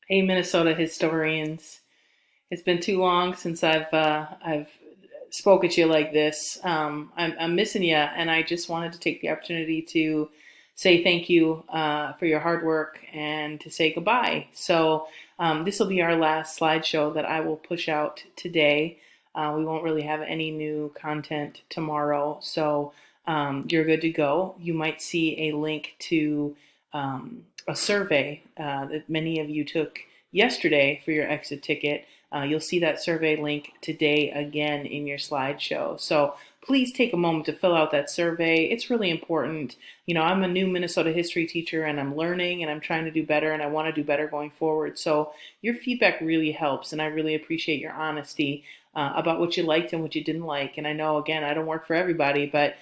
Hey, Minnesota historians. It's been too long since I've spoke at you like this. I'm missing you, and I just wanted to take the opportunity to say thank you for your hard work and to say goodbye. So this will be our last slideshow that I will push out today. We won't really have any new content tomorrow, so you're good to go. You might see a link to a survey that many of you took yesterday for your exit ticket. You'll see that survey link today again in your slideshow. So please take a moment to fill out that survey. It's really important. You know, I'm a new Minnesota history teacher and I'm learning and I'm trying to do better and I want to do better going forward. So your feedback really helps and I really appreciate your honesty about what you liked and what you didn't like. And I know, again, I don't work for everybody, but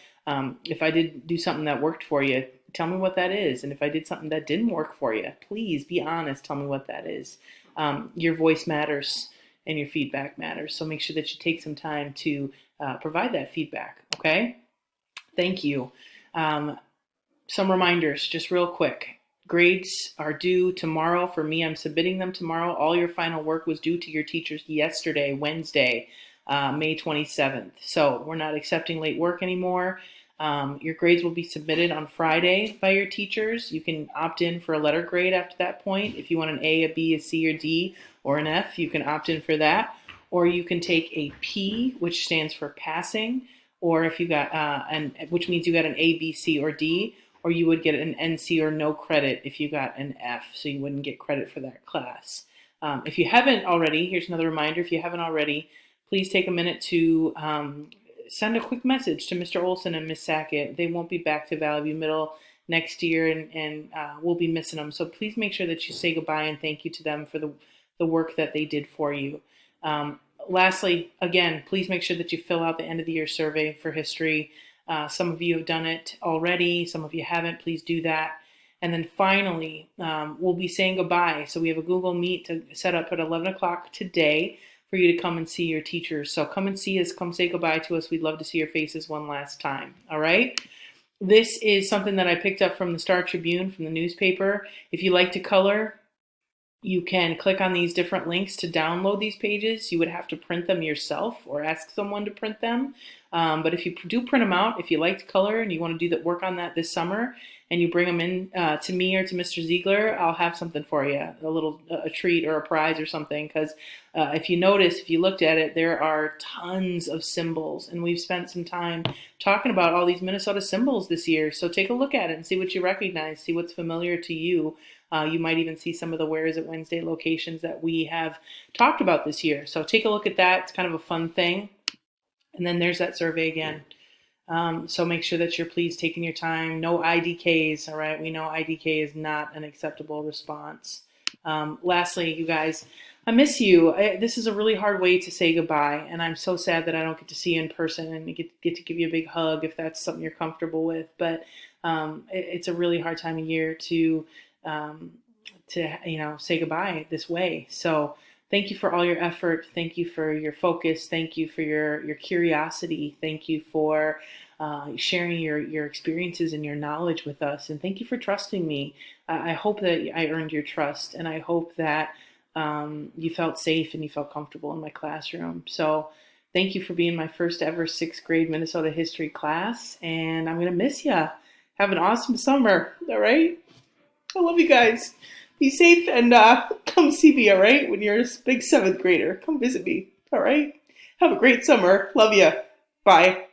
if I did do something that worked for you, tell me what that is. And if I did something that didn't work for you, please be honest. Tell me what that is. Your voice matters and your feedback matters. So make sure that you take some time to provide that feedback. Okay? Thank you. Some reminders, just real quick. Grades are due tomorrow. For me, I'm submitting them tomorrow. All your final work was due to your teachers yesterday, Wednesday, May 27th. So we're not accepting late work anymore. Your grades will be submitted on Friday by your teachers. You can opt in for a letter grade after that point. If you want an A, a B, a C, or D, or an F, you can opt in for that. Or you can take a P, which stands for passing, or if you got which means you got an A, B, C, or D, or you would get an NC or no credit if you got an F, so you wouldn't get credit for that class. If you haven't already, here's another reminder, if you haven't already, please take a minute to send a quick message to Mr. Olson and Miss Sackett. They won't be back to Valley View Middle next year, and we'll be missing them. So please make sure that you say goodbye and thank you to them for the work that they did for you. Lastly, again, please make sure that you fill out the end of the year survey for history. Some of you have done it already. Some of you haven't. Please do that. And then finally, we'll be saying goodbye. So we have a Google Meet to set up at 11 o'clock today for you to come and see your teachers. So come and see us. Come say goodbye to us. We'd love to see your faces one last time. All right? This is something that I picked up from the Star Tribune, from the newspaper. If you like to color, you can click on these different links to download these pages. You would have to print them yourself or ask someone to print them. But if you do print them out, if you like to color and you want to do that, work on that this summer, and you bring them in to me or to Mr. Ziegler, I'll have something for you, a treat or a prize or something. Because if you notice, if you looked at it, there are tons of symbols, and we've spent some time talking about all these Minnesota symbols this year. So take a look at it and see what you recognize, see what's familiar to you. You might even see some of the Where Is It Wednesday locations that we have talked about this year. So take a look at that. It's kind of a fun thing. And then there's that survey again. So make sure that you're please taking your time. No IDKs, all right? We know IDK is not an acceptable response. Lastly, you guys, I miss you. This is a really hard way to say goodbye, and I'm so sad that I don't get to see you in person and get to give you a big hug if that's something you're comfortable with. But it's a really hard time of year to say goodbye this way. So thank you for all your effort. Thank you for your focus. Thank you for your curiosity. Thank you for sharing your experiences and your knowledge with us. And thank you for trusting me. I hope that I earned your trust, and I hope that you felt safe and you felt comfortable in my classroom. So thank you for being my first ever 6th grade Minnesota history class, and I'm going to miss you. Have an awesome summer, all right? I love you guys. Be safe and come see me, all right? When you're a big 7th grader, come visit me, all right? Have a great summer. Love you. Bye.